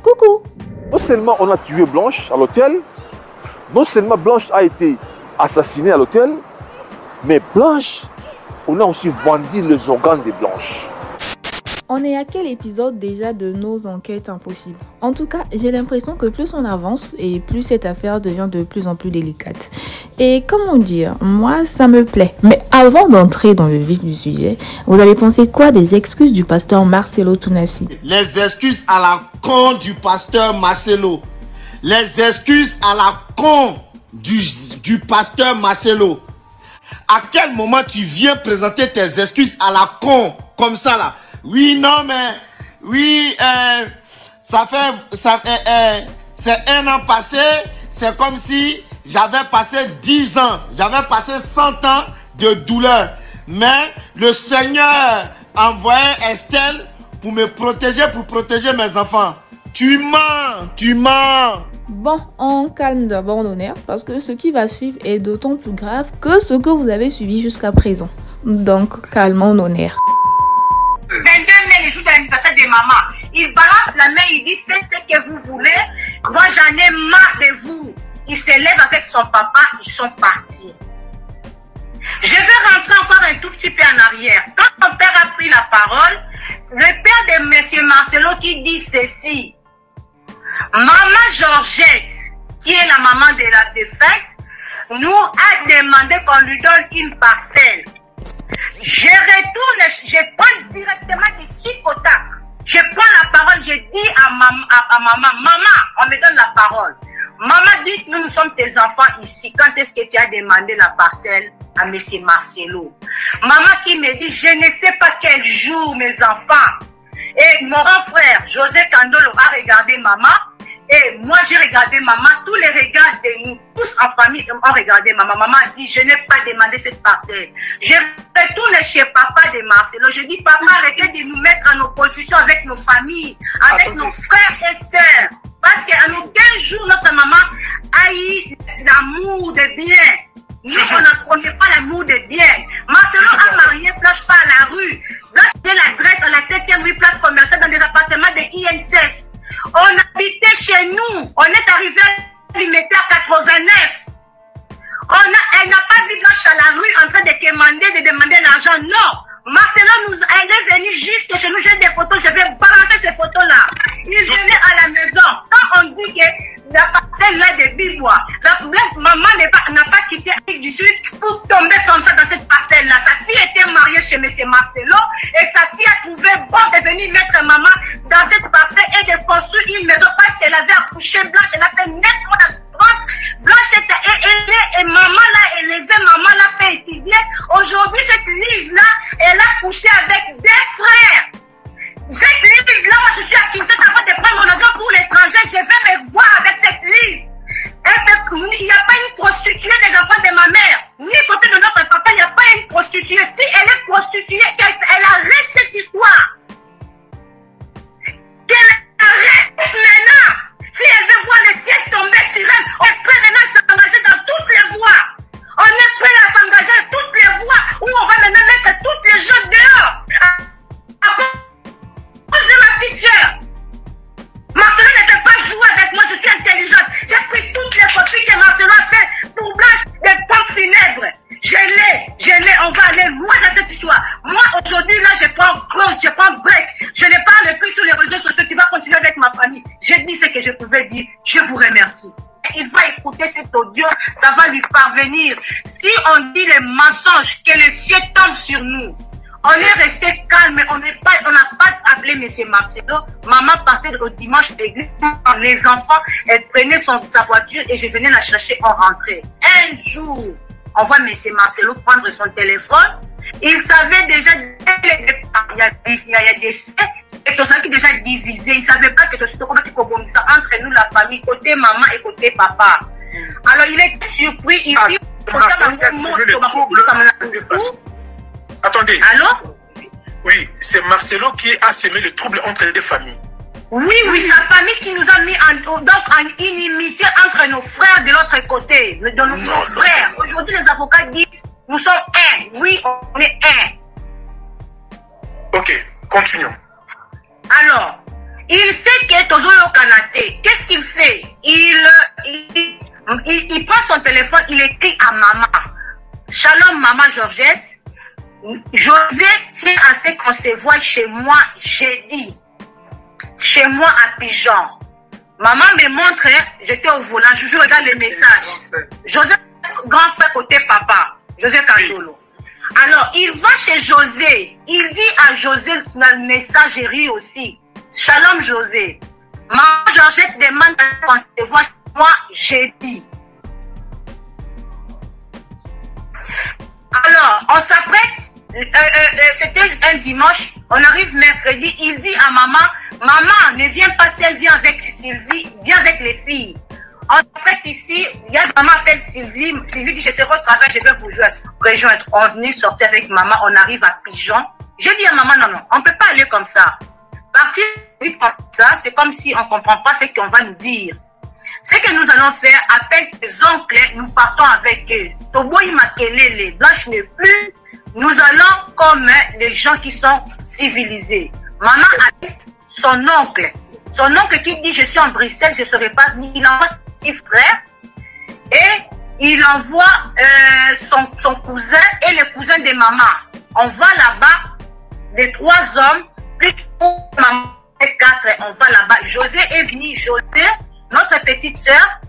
Coucou. Non seulement on a tué Blanche à l'hôtel, non seulement Blanche a été assassinée à l'hôtel, mais Blanche, on a aussi vendu les organes de Blanche. On est à quel épisode déjà de nos enquêtes impossibles? En tout cas, j'ai l'impression que plus on avance et plus cette affaire devient de plus en plus délicate. Et comment dire, moi ça me plaît. Mais avant d'entrer dans le vif du sujet, vous avez pensé quoi des excuses du pasteur Marcelo Tounassi? Les excuses à la con du pasteur Marcelo. Les excuses à la con du pasteur Marcelo. À quel moment tu viens présenter tes excuses à la con comme ça là? Oui, non, mais oui, c'est un an passé, c'est comme si j'avais passé 10 ans, j'avais passé 100 ans de douleur. Mais le Seigneur envoyait Estelle pour me protéger, pour protéger mes enfants. Tu mens, tu mens. Bon, on calme d'abord nos nerfs parce que ce qui va suivre est d'autant plus grave que ce que vous avez suivi jusqu'à présent. Donc, calmons nos nerfs. 22 mai, le jour de l'anniversaire de maman. Il balance la main, il dit faites ce que vous voulez. Moi j'en ai marre de vous. Il se lève avec son papa, ils sont partis. Je vais rentrer encore un tout petit peu en arrière. Quand mon père a pris la parole, le père de M. Marcelo qui dit ceci. Maman Georgette, qui est la maman de la défunte, nous a demandé qu'on lui donne une parcelle. Je retourne, je prends directement du tic au tac. Je prends la parole, je dis à maman, maman, on me donne la parole. Maman dit, nous sommes tes enfants ici. Quand est-ce que tu as demandé la parcelle à M. Marcelo? Maman qui me dit, je ne sais pas quel jour, mes enfants. Et mon grand frère, José Candolo, a regardé maman. Et moi, j'ai regardé maman. Tous les regards de nous, tous en famille, ont regardé maman. Maman a dit, je n'ai pas demandé cette parcelle. Je retourne chez papa de Marcelo. Je dis, papa, arrêtez de nous mettre en opposition avec nos familles, avec nos frères et sœurs. Parce qu'à aucun jour, notre maman a eu l'amour de bien. Nous, on ne connaît pas l'amour de bien. Marcelo a marié Flash pas à la rue. Flash fait l'adresse à la 7e rue Place Commerciale dans des appartements de INSS. On habitait chez nous. On est arrivé à l'Immédiat 89. Elle n'a pas vu Blanche à la rue en train de demander l'argent. Non. Marcelo elle est venue juste chez nous. J'ai des photos. Je vais balancer ces photos-là. Il venait à la maison. Quand on dit que la parcelle là de Bibois, maman n'a pas quitté l'Afrique du Sud pour tomber comme ça dans cette parcelle-là. Sa fille était mariée chez M. Marcelo et sa fille a trouvé bon de venir mettre maman dans cette parcelle et de construire une maison parce qu'elle avait accouché Blanche. Elle a fait 9 mois de droite. Blanche était ailée et maman l'a élevée, maman l'a fait étudier. Aujourd'hui, cette Lise-là, elle a couché avec des frères. Cette Lise-là, moi je suis à Kinshasa avant de prendre mon avion pour l'étranger. Je vais me voir avec cette Lise. Il n'y a pas une prostituée des enfants de ma mère. Ni côté de notre papa, il n'y a pas une prostituée. Si elle est prostituée, elle arrête cette histoire. Qu'elle arrête maintenant. Si elle veut voir le ciel tomber sur elle, on peut maintenant s'engager dans toutes les voies. On est prêt à s'engager dans toutes les voies où on va maintenant mettre toutes les gens dehors. À cause de ma petite sœur. Marcelo ne peut pas jouer avec moi, je suis intelligente. J'ai pris toutes les copies que Marcelo a fait pour Blanche des pompes funèbres. Je l'ai, on va aller loin dans cette histoire. Moi, aujourd'hui, là, je prends close, je prends break. Je ne parle plus sur les réseaux sociaux, tu vas continuer avec ma famille. J'ai dit ce que je pouvais dire, je vous remercie. Il va écouter cet audio, ça va lui parvenir. Si on dit les mensonges, que le ciel tombe sur nous. On est resté calme, on n'a pas appelé M. Marcelo. Maman partait au dimanche d'église. Les enfants, elle prenait sa voiture et je venais la chercher, on rentrait. Un jour, on voit M. Marcelo prendre son téléphone. Il savait déjà, il y a des faits, et tout ça qui déjà divisé. Il ne savait pas que tout ça, comment il faut ça entre nous, la famille, côté maman et côté papa. Alors il est surpris, il dit, attendez. Allô? Oui, c'est Marcelo qui a semé le trouble entre les deux familles. Oui, sa famille qui nous a mis en inimitié entre nos frères de l'autre côté, de nos frères. Aujourd'hui, les avocats disent, nous sommes un. Oui, on est un. Ok, continuons. Alors, Il sait que Tozoyo Kanate, qu'est-ce qu'il fait? Il prend son téléphone, il écrit à maman. Shalom maman Georgette, José tient à ce qu'on se voit chez moi jeudi. Chez moi à Pigeon. Maman me montre, j'étais au volant, je regarde les messages. José, grand frère côté papa, José Kandolo. Alors, il va chez José, il dit à José dans la messagerie aussi, Shalom José, maman Georgette demande qu'on se voit chez moi jeudi. Alors, on s'apprête, c'était un dimanche, on arrive mercredi, il dit à maman, maman, ne viens pas seule, viens avec Sylvie, viens avec les filles. On s'apprête ici, il y a maman appelle Sylvie, Sylvie dit, je serai au travail, je vais vous rejoindre. On venait sortir avec maman, on arrive à Pigeon. J'ai dit à maman, non, on ne peut pas aller comme ça. Partir vite comme ça, c'est comme si on ne comprend pas ce qu'on va nous dire. Ce que nous allons faire, appelle tes oncles, nous partons avec eux. Toboy Makelele, Blanche n'est plus. Nous allons comme les gens qui sont civilisés. Maman avec son oncle qui dit je suis en Bruxelles, je ne serai pas venu. Il envoie son petit frère et il envoie son cousin et le cousin de maman. On va là-bas, les 3 hommes, plus pour maman, les 4, on va là-bas. José est venu, José, notre petite sœur,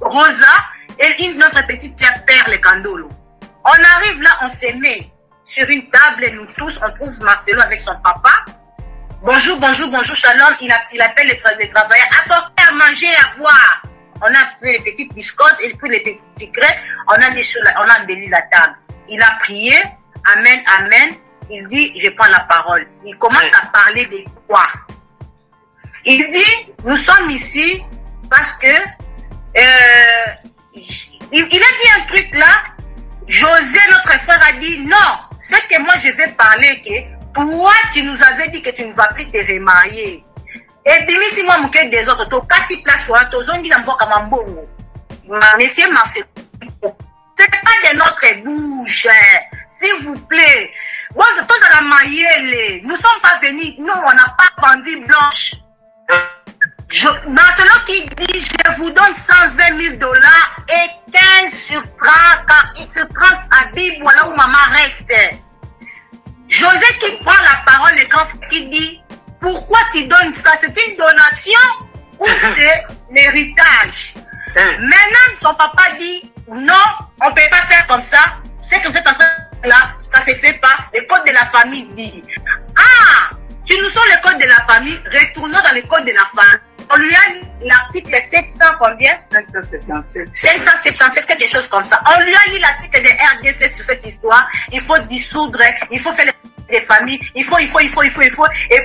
Rosa, et notre petite sœur, Perle Kandolo. On arrive là, on se met sur une table, et nous tous, on trouve Marcelo avec son papa. Bonjour, bonjour, bonjour, shalom. Il appelle les travailleurs. Apportez à manger et à boire. On a pris les petites biscottes et puis les petits crêpes. On a embelli la table. Il a prié. Amen, amen. Il dit, je prends la parole. Il commence à parler de quoi? Il dit, nous sommes ici parce que il a dit un truc là. José, notre frère, a dit non. C'est que moi je vais parler que toi tu nous avais dit que tu ne vas plus te remarier. Et puis si moi je suis des autres, tu as 4 places sur un tozongi dans boka mambongo. Monsieur Marcel, c'est pas de notre bouche, s'il vous plaît. Moi je pose à la maillelle. Nous ne sommes pas venus, nous on n'a pas vendu Blanche. Marcelo qui dit je vous donne 120 000 $ et 15 sur 30 habits, voilà où maman reste. José qui prend la parole, le grand frère qui dit pourquoi tu donnes ça? C'est une donation ou c'est l'héritage? Maintenant son papa dit non, on ne peut pas faire comme ça. C'est que vous êtes en train de là, ça ne se fait pas. Le code de la famille dit ah, tu nous sors le code de la famille, retournons dans le code de la famille. On lui a lu l'article 700 combien? 577, quelque chose comme ça. On lui a lu l'article de RDC sur cette histoire. Il faut dissoudre, il faut faire les familles, il faut. Et puis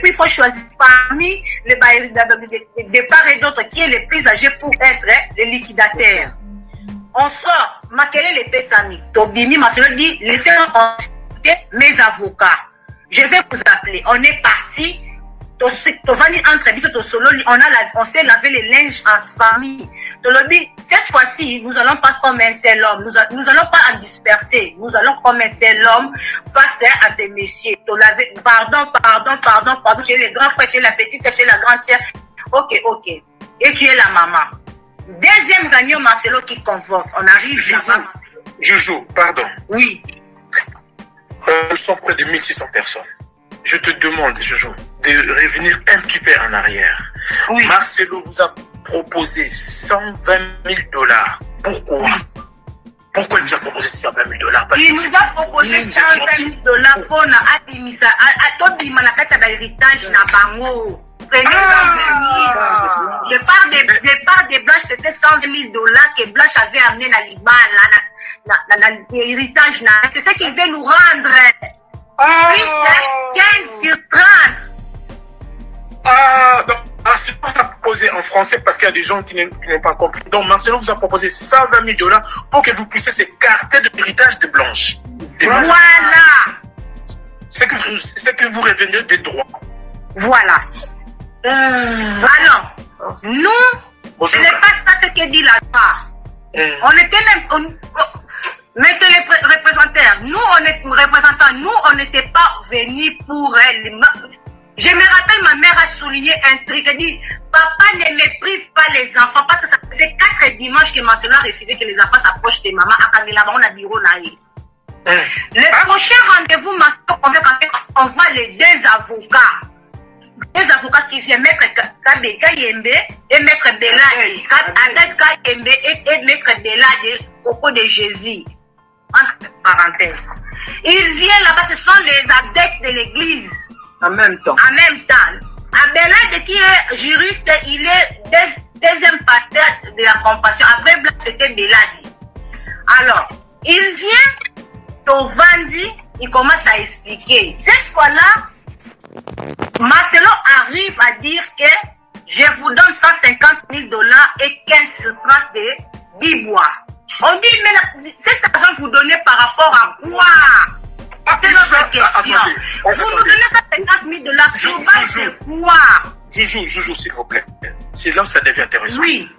il faut choisir parmi les de part et d'autre qui est le plus âgé pour être le liquidateur. On sort, Makele les Pessami. Tobimi Marcelo dit, laissez-moi consulter mes avocats. Je vais vous appeler. On est parti. On s'est lavé les linges en famille. Cette fois-ci, nous n'allons pas comme un seul homme. Nous n'allons pas en disperser. Nous allons comme un seul homme face à ces messieurs. Pardon. Tu es le grand frère, tu es la petite, tu es la grande sœur. Ok. Et tu es la maman. Deuxième gagnant, Marcelo qui convoque. On arrive. Jojo, pardon. Oui. Nous sommes près de 1600 personnes. Je te demande, Jojo, de revenir un petit peu en arrière. Oui. Marcelo vous a proposé 120 000 $. Pourquoi? Pourquoi il nous a proposé 120 000 $? Il nous a proposé 120 000 $ pour l'héritage na bango. Je parle des Blanche, c'était 120 000 $ que Blanche avait amené dans l'héritage. C'est ça qu'il veut nous rendre. Plus 15 sur 30. Donc, Marcelo vous a proposé en français parce qu'il y a des gens qui n'ont pas compris. Donc, Marcelo vous a proposé 120 000 $ pour que vous puissiez s'écarter de l'héritage de Blanche. Voilà. C'est que vous revenez des droits. Voilà. Alors, nous, ce n'est pas ça que dit la loi. On était même. Mais c'est les représentants. Nous, on n'était pas venus pour Je me rappelle, ma mère a souligné un truc. Elle dit, papa ne méprise pas les enfants parce que ça faisait 4 dimanches que Marcelo a refusé que les enfants s'approchent de maman à Kangela, on a bureau naïe. Le prochain rendez-vous, on voit les 2 avocats. 2 avocats qui viennent, Maître Kabeka Yembe et Maître Belade. Adès Kayembe et Maître Belade au cours de Jésus. Entre parenthèses. Ils viennent là-bas, ce sont les adeptes de l'église. En même temps. En même temps. Belade qui est juriste, il est deuxième pasteur de la compassion. Après Blanc, c'était Belade. Alors, il vient au Vandi, il commence à expliquer. Cette fois-là, Marcelo arrive à dire que je vous donne 150 000 $ et 15 sur 30 de Bibois. On dit, mais cet argent, vous donnez par rapport à quoi? C'est notre question. Vous nous donnez 150 000 $, c'est quoi? Joujou, s'il vous plaît. C'est là où ça devient intéressant. Oui.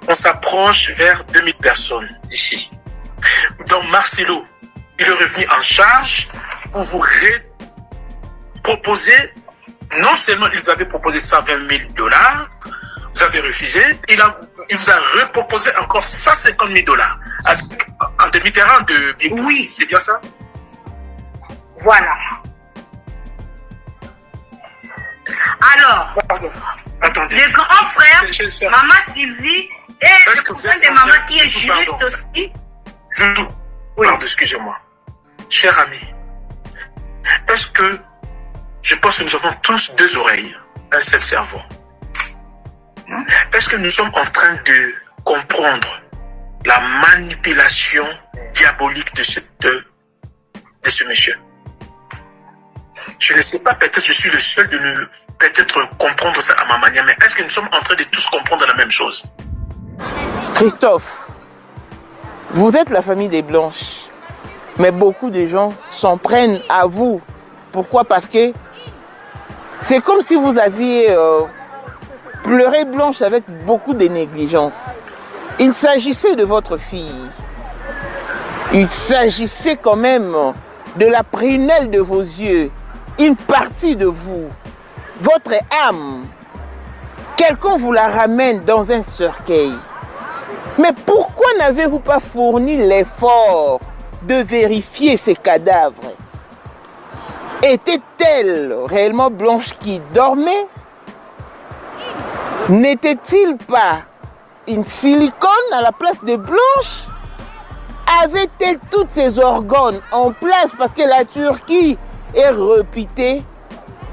On s'approche vers 2000 personnes ici. Donc Marcelo, il est revenu en charge pour vous proposer. Non seulement il vous avait proposé 120 000 $, vous avez refusé, il vous a reproposé encore 150 000 $ en demi-terrain de Bible. Oui. C'est bien ça? Voilà. Alors, pardon. Attendez. Le grand frère, maman Sylvie, et le cousin de maman qui est juriste aussi. Joujou, oui. Pardon, excusez-moi. Cher ami, est-ce que je pense que nous avons tous 2 oreilles, un seul cerveau? Est-ce que nous sommes en train de comprendre la manipulation diabolique de ce monsieur? Je ne sais pas, peut-être je suis le seul de nous peut-être comprendre ça à ma manière, mais est-ce que nous sommes en train de tous comprendre la même chose? Christophe, vous êtes la famille des Blanches, mais beaucoup de gens s'en prennent à vous. Pourquoi? Parce que c'est comme si vous aviez pleuré Blanche avec beaucoup de négligence. Il s'agissait de votre fille. Il s'agissait quand même de la prunelle de vos yeux, une partie de vous, votre âme. Quelqu'un vous la ramène dans un cercueil. Mais pourquoi n'avez-vous pas fourni l'effort de vérifier ces cadavres? Était-elle réellement Blanche qui dormait? N'était-il pas une silicone à la place de Blanche? Avait-elle tous ses organes en place? Parce que la Turquie est réputée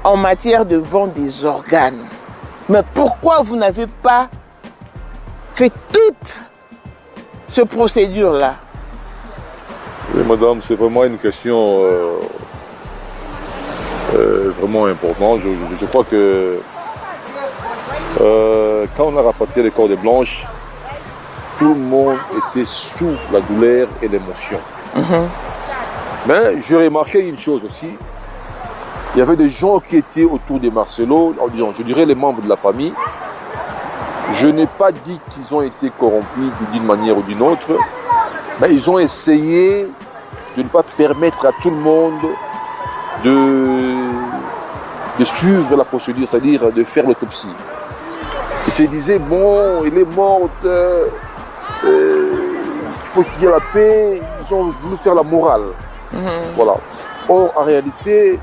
en matière de vente des organes. Mais pourquoi vous n'avez pas fait toute cette procédure-là? Oui, madame, c'est vraiment une question vraiment importante. Je crois que quand on a rapatrié le corps de Blanche, tout le monde était sous la douleur et l'émotion. Mais j'ai remarqué une chose aussi. Il y avait des gens qui étaient autour de Marcelo, je dirais les membres de la famille. Je n'ai pas dit qu'ils ont été corrompus d'une manière ou d'une autre, mais ils ont essayé de ne pas permettre à tout le monde de suivre la procédure, c'est-à-dire de faire l'autopsie. Ils se disaient, bon, il est mort, il faut qu'il y ait la paix, ils ont voulu faire la morale. Voilà. Or, en réalité,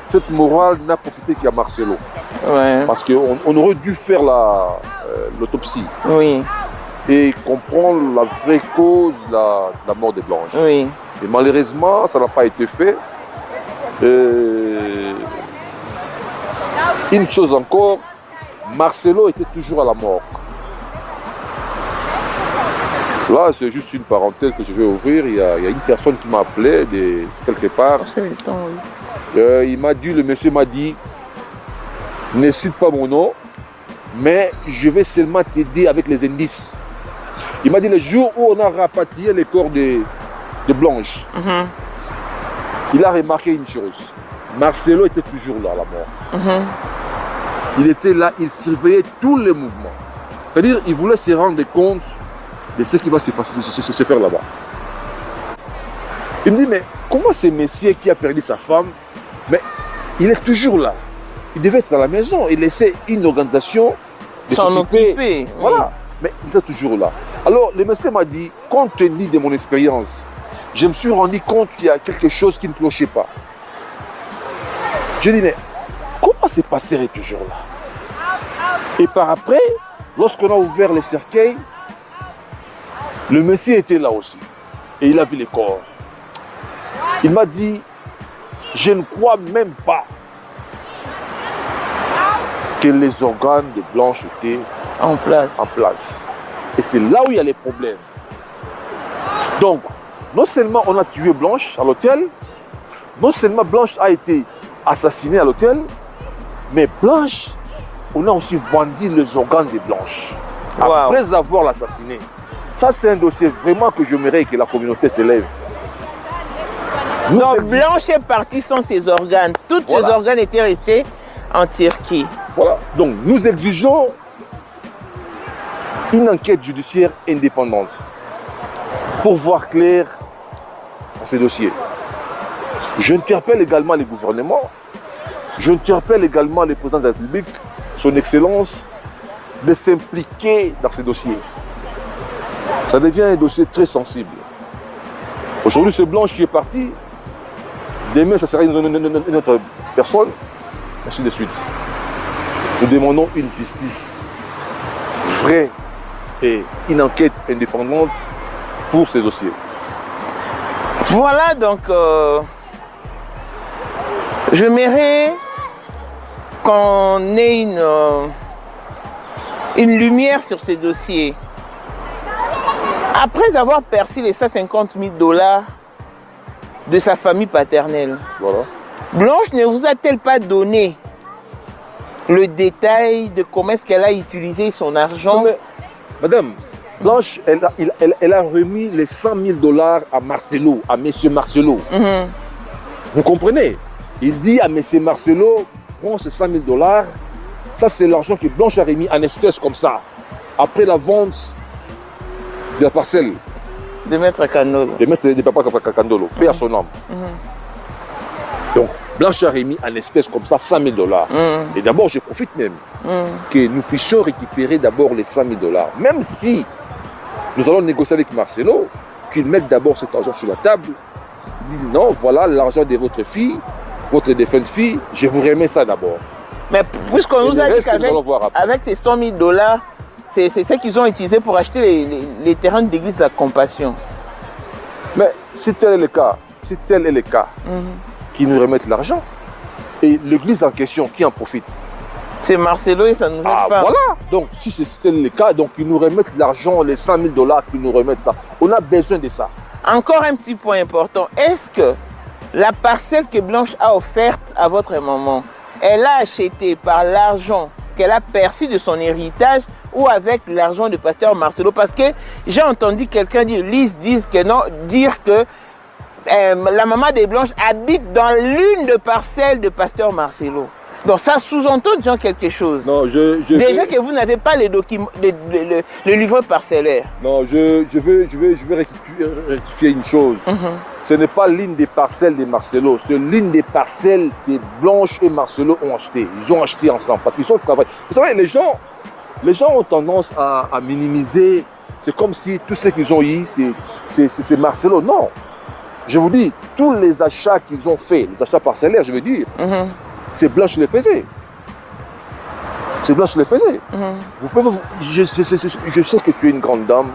cette morale n'a profité qu'à Marcelo. Ouais. Parce qu'on aurait dû faire l'autopsie. Oui. Et comprendre la vraie cause de la mort de Blanche. Oui. Et malheureusement, ça n'a pas été fait. Une chose encore, Marcelo était toujours à la mort. Là, c'est juste une parenthèse que je vais ouvrir. Il y a une personne qui m'a appelé de quelque part. Il m'a dit, le monsieur m'a dit, ne cite pas mon nom, mais je vais seulement t'aider avec les indices. Il m'a dit, le jour où on a rapatrié les corps de Blanche, il a remarqué une chose. Marcelo était toujours là, à la mort. Il était là, il surveillait tous les mouvements. C'est-à-dire, il voulait se rendre compte de ce qui va se faire là-bas. Il me dit, mais comment ce monsieur qui a perdu sa femme, mais il est toujours là. il devait être à la maison et laisser une organisation de s'en occuper. Voilà. Oui. Mais il est toujours là. Alors, le médecin m'a dit, compte tenu de mon expérience, je me suis rendu compte qu'il y a quelque chose qui ne clochait pas. Je dis, mais comment ce pasteur est toujours là? Et par après, lorsqu'on a ouvert les cercueils, le Messie était là aussi. Et il a vu les corps. Il m'a dit, je ne crois même pas que les organes de Blanche étaient en place. Et c'est là où il y a les problèmes. Donc, non seulement on a tué Blanche à l'hôtel, non seulement Blanche a été assassinée à l'hôtel, mais Blanche, on a aussi vendu les organes de Blanche. Après avoir l'assassinée. Ça, c'est un dossier vraiment que j'aimerais que la communauté s'élève. Donc, Blanche est partie sans ses organes. Tous ses organes étaient restés en Turquie. Voilà. Donc, nous exigeons une enquête judiciaire indépendante pour voir clair dans ces dossiers. J'interpelle également les gouvernements, j'interpelle également le président de la République, son Excellence, de s'impliquer dans ces dossiers. Ça devient un dossier très sensible. Aujourd'hui, c'est Blanche qui est parti. Demain, ça sera une autre personne. Ainsi de suite. Nous demandons une justice vraie et une enquête indépendante pour ces dossiers. Voilà donc, j'aimerais qu'on ait une lumière sur ces dossiers. Après avoir perçu les 150 000 $ de sa famille paternelle, Blanche ne vous a-t-elle pas donné le détail de comment est-ce qu'elle a utilisé son argent? Mais, madame, Blanche, elle a remis les 100 000 $ à Marcelo, à M. Marcelo. Vous comprenez? Il dit à M. Marcelo, prends ces 100 000 $, ça c'est l'argent que Blanche a remis en espèces comme ça, après la vente de la parcelle. De Maître Kandolo. De Papa Kandolo, paix à son âme. Donc, Blanche a remis en espèces comme ça 100 000 $. Et d'abord, je profite même que nous puissions récupérer d'abord les 100 000 $. Même si nous allons négocier avec Marcelo, qu'il mette d'abord cet argent sur la table. Il dit non, voilà l'argent de votre fille, votre défunte fille, je vous remets ça d'abord. Mais puisqu'on nous a dit qu'avec ces 100 000 $, c'est ce qu'ils ont utilisé pour acheter les terrains de l'église de la Compassion. Mais si tel est le cas, qu'ils nous remettent l'argent, et l'église en question, qui en profite? C'est Marcelo et sa nouvelle femme. Voilà. Donc, si c'est le cas, donc ils nous remettent l'argent, les 100 000 $, qu'ils nous remettent ça. On a besoin de ça. Encore un petit point important. Est-ce que la parcelle que Blanche a offerte à votre maman, elle l'a achetée par l'argent qu'elle a perçu de son héritage ou avec l'argent du pasteur Marcelo? Parce que j'ai entendu quelqu'un dire, dire que la maman des Blanches habite dans l'une des parcelles de pasteur Marcelo. Donc ça sous-entend déjà quelque chose. Non, déjà que vous n'avez pas les documents, le livret parcellaire. Non, je vais rectifier une chose. Ce n'est pas l'une des parcelles de Marcelo, c'est l'une des parcelles que Blanche et Marcelo ont acheté. Ils ont acheté ensemble parce qu'ils sont travaillés. Vous savez, les gens ont tendance à minimiser. C'est comme si tout ce qu'ils ont eu, c'est Marcelo. Non. Je vous dis, tous les achats qu'ils ont faits, les achats parcellaires, je veux dire, c'est Blanche qui les faisait. C'est Blanche qui les faisait. Je sais que tu es une grande dame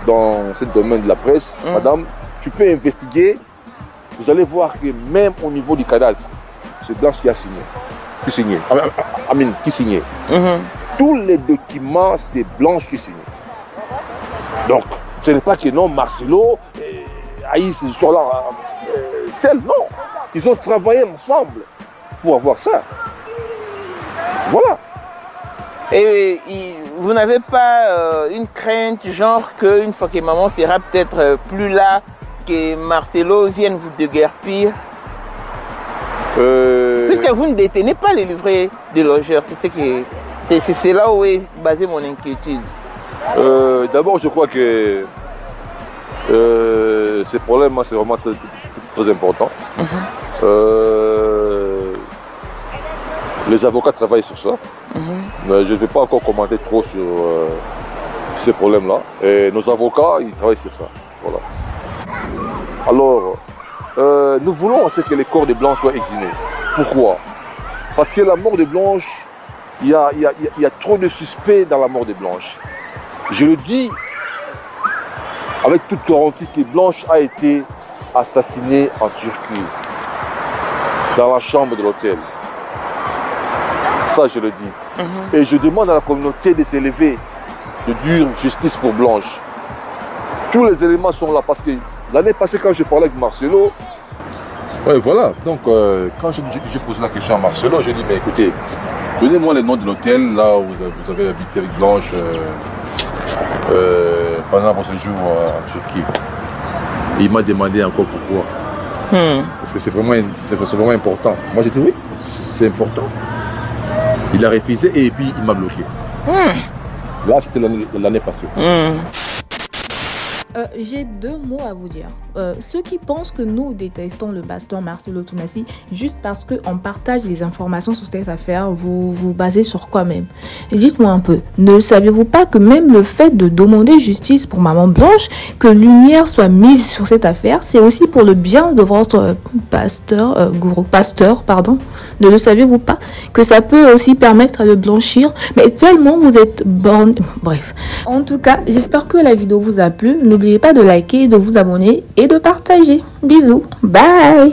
dans ce domaine de la presse, madame. Tu peux investiguer. Vous allez voir que même au niveau du cadastre, c'est Blanche qui a signé. Qui signait. Tous les documents, c'est Blanche qui signait. Donc, ce n'est pas que non, Marcelo, ces histoires-là, celle, non. Ils ont travaillé ensemble pour avoir ça. Voilà. Et vous n'avez pas une crainte, genre qu'une fois que maman sera peut-être plus là, que Marcelo vienne vous déguerpir? Puisque vous ne détenez pas les livrets de logeurs, c'est là où est basée mon inquiétude. D'abord, je crois que ces problèmes, c'est vraiment très important. Les avocats travaillent sur ça. Mais je ne vais pas encore commenter trop sur ces problèmes-là. Et nos avocats, ils travaillent sur ça. Voilà. Alors, nous voulons aussi que les corps de Blanche soient exhumés. Pourquoi? Parce que la mort de Blanche, il y a trop de suspects dans la mort de Blanche. Je le dis avec toute garantie que Blanche a été assassinée en Turquie, dans la chambre de l'hôtel. Ça, je le dis. Et je demande à la communauté de s'élever, de dire justice pour Blanche. Tous les éléments sont là parce que l'année passée, quand je parlais avec Marcelo, ouais, voilà. Donc, quand j'ai posé la question à Marcelo, je lui ai dit, mais écoutez, donnez-moi les noms de l'hôtel là où vous avez habité avec Blanche pendant vos séjours en Turquie. Et il m'a demandé encore pourquoi. Parce que c'est vraiment important. Moi, j'ai dit oui, c'est important. Il a refusé et puis il m'a bloqué. Là, c'était l'année passée. J'ai deux mots à vous dire. Ceux qui pensent que nous détestons le pasteur Marcelo Tounassi juste parce qu'on partage les informations sur cette affaire, vous vous basez sur quoi même? Dites-moi un peu, ne saviez-vous pas que même le fait de demander justice pour Maman Blanche, que lumière soit mise sur cette affaire, c'est aussi pour le bien de votre pasteur, ne le saviez-vous pas? Que ça peut aussi permettre de blanchir, mais tellement vous êtes borné. Bref. En tout cas, j'espère que la vidéo vous a plu. N'oubliez pas de liker, de vous abonner et de partager. Bisous. Bye.